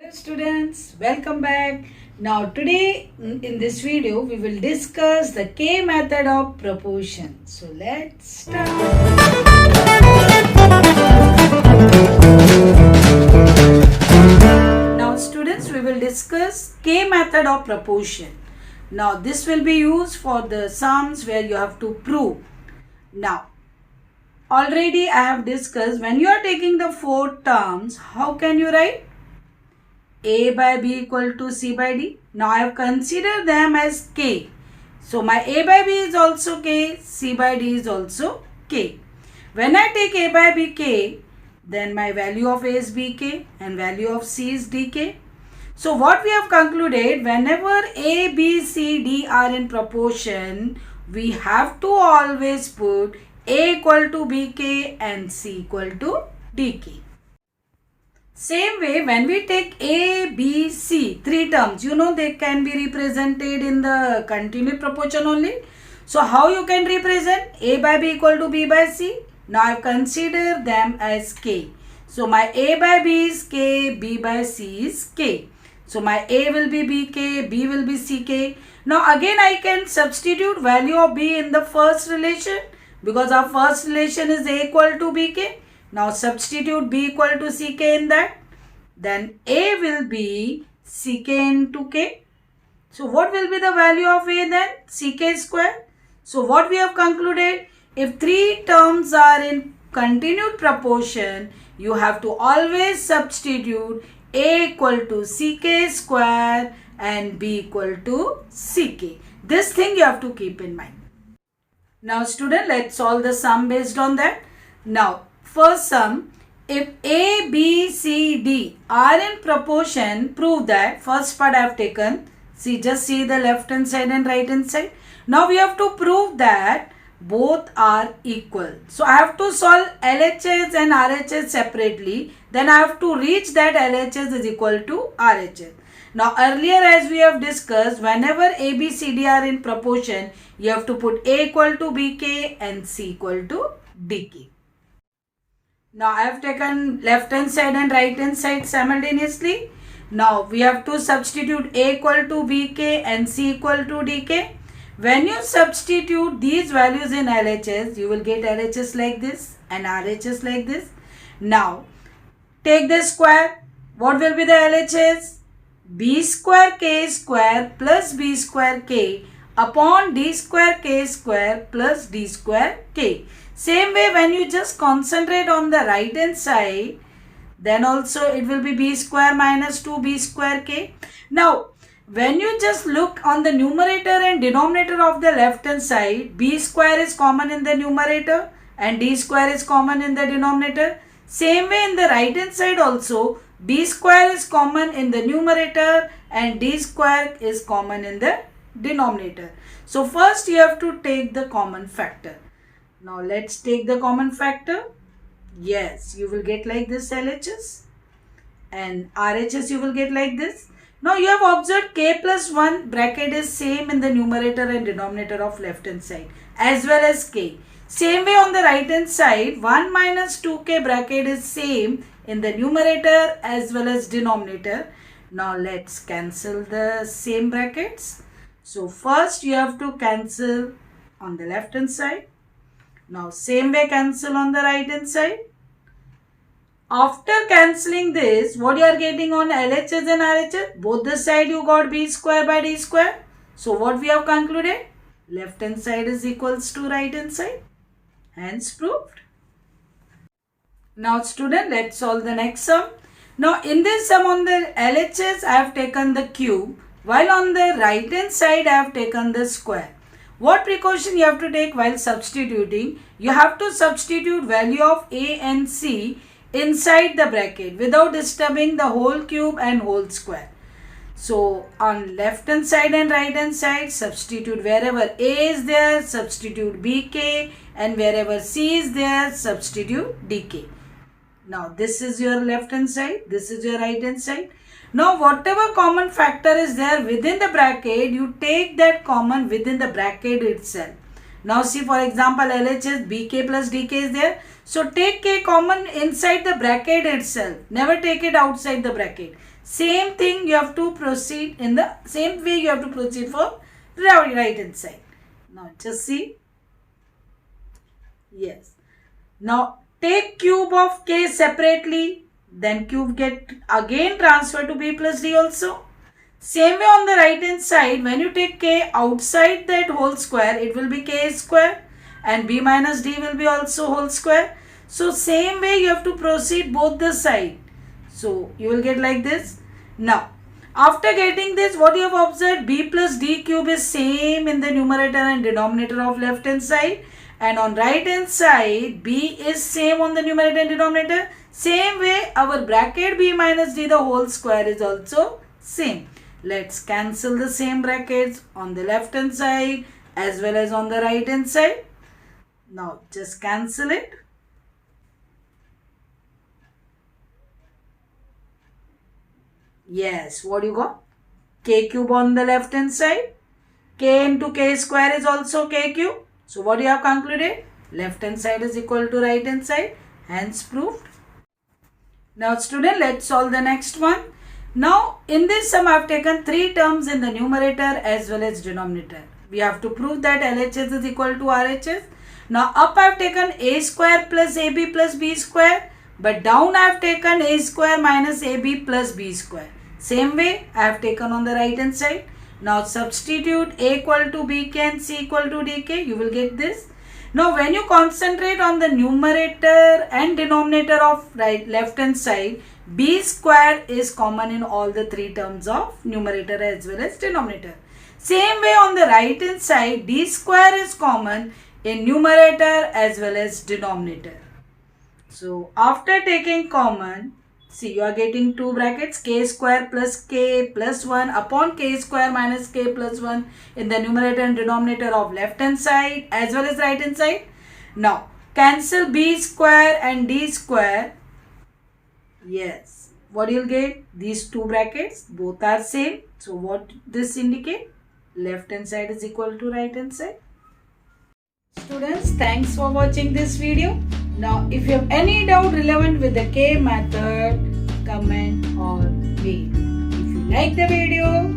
Hello students, welcome back. Now today in this video we will discuss the K method of proportion. So let's start. Now students, we will discuss K method of proportion. Now this will be used for the sums where you have to prove. Now already I have discussed when you are taking the four terms, how can you write? A by B equal to C by D. Now I have considered them as K. So my A by B is also K, C by D is also K. When I take A by B K, then my value of A is BK and value of C is DK. So what we have concluded, whenever A, B, C, D are in proportion, we have to always put A equal to BK and C equal to DK. Same way, when we take A, B, C, three terms, they can be represented in the continued proportion only. So how you can represent A by B equal to B by C? Now I have considered them as K. So my A by B is K, B by C is K. So my A will be BK, B will be CK. Now again I can substitute value of B in the first relation because our first relation is A equal to BK. Now substitute B equal to CK in that. Then A will be CK into K. So what will be the value of A then? CK square. So what we have concluded? If three terms are in continued proportion, you have to always substitute A equal to CK square and B equal to CK. This thing you have to keep in mind. Now student, let's solve the sum based on that. Now first sum, if A, B, C, D are in proportion, prove that. First part I have taken. Just see the left hand side and right hand side. Now we have to prove that both are equal. So I have to solve LHS and RHS separately. Then I have to reach that LHS is equal to RHS. Now earlier as we have discussed, whenever A, B, C, D are in proportion, you have to put A equal to BK and C equal to DK. Now I have taken left hand side and right hand side simultaneously. Now we have to substitute A equal to BK and C equal to DK. When you substitute these values in LHS, you will get LHS like this and RHS like this. Now take the square. What will be the LHS? B square K square plus B square K upon D square K square plus D square K. Same way, when you just concentrate on the right hand side, then also it will be B square minus 2B square K. Now when you just look on the numerator and denominator of the left hand side, B square is common in the numerator and D square is common in the denominator. Same way in the right hand side also, B square is common in the numerator and D square is common in the denominator. So first you have to take the common factor. Now let's take the common factor. Yes, you will get like this LHS and RHS you will get like this. Now you have observed K plus 1 bracket is same in the numerator and denominator of left hand side as well as K. Same way on the right hand side, 1 minus 2K bracket is same in the numerator as well as denominator. Now let's cancel the same brackets. So first you have to cancel on the left hand side. Now same way cancel on the right hand side. After cancelling this, what you are getting on LHS and RHS? Both the side you got B square by D square. So what we have concluded? Left hand side is equals to right hand side. Hence proved. Now student, let's solve the next sum. Now in this sum on the LHS I have taken the cube, while on the right hand side I have taken the square. What precaution you have to take while substituting? You have to substitute value of A and C inside the bracket without disturbing the whole cube and whole square. So on left hand side and right hand side, substitute wherever A is there, substitute BK, and wherever C is there, substitute DK. Now this is your left hand side, this is your right hand side. Now whatever common factor is there within the bracket, you take that common within the bracket itself. Now see, for example, LHS BK plus DK is there. So take K common inside the bracket itself. Never take it outside the bracket. Same thing you have to proceed in the same way you have to proceed for right hand side. Now just see. Yes. Now take cube of k separately, then cube get again transferred to b plus d also. Same way on the right hand side, when you take k outside that whole square, it will be k square and b minus d will be also whole square. So same way you have to proceed both the side. So you will get like this. Now after getting this, what you have observed, b plus d cube is same in the numerator and denominator of left hand side, and on right hand side b is same on the numerator and denominator. Same way our bracket b minus d the whole square is also same. Let's cancel the same brackets on the left hand side as well as on the right hand side. Now just cancel it. Yes, what you got? K cube on the left hand side. K into k square is also k cube. So what you have concluded? Left hand side is equal to right hand side. Hence proved. Now student, let's solve the next one. Now in this sum I have taken 3 terms in the numerator as well as denominator. We have to prove that LHS is equal to RHS. Now up I have taken a square plus ab plus b square, but down I have taken a square minus ab plus b square. Same way I have taken on the right hand side. Now substitute a equal to bk and c equal to dk. You will get this. Now when you concentrate on the numerator and denominator of left hand side, b square is common in all the 3 terms of numerator as well as denominator. Same way on the right hand side, d square is common in numerator as well as denominator. So after taking common, see, you are getting 2 brackets, k square plus k plus 1 upon k square minus k plus 1 in the numerator and denominator of left hand side as well as right hand side. Now cancel b square and d square. Yes, what you will get? These 2 brackets both are same. So what this indicate? Left hand side is equal to right hand side. Students, thanks for watching this video. Now if you have any doubt relevant with the K method, comment or mail. If you like the video,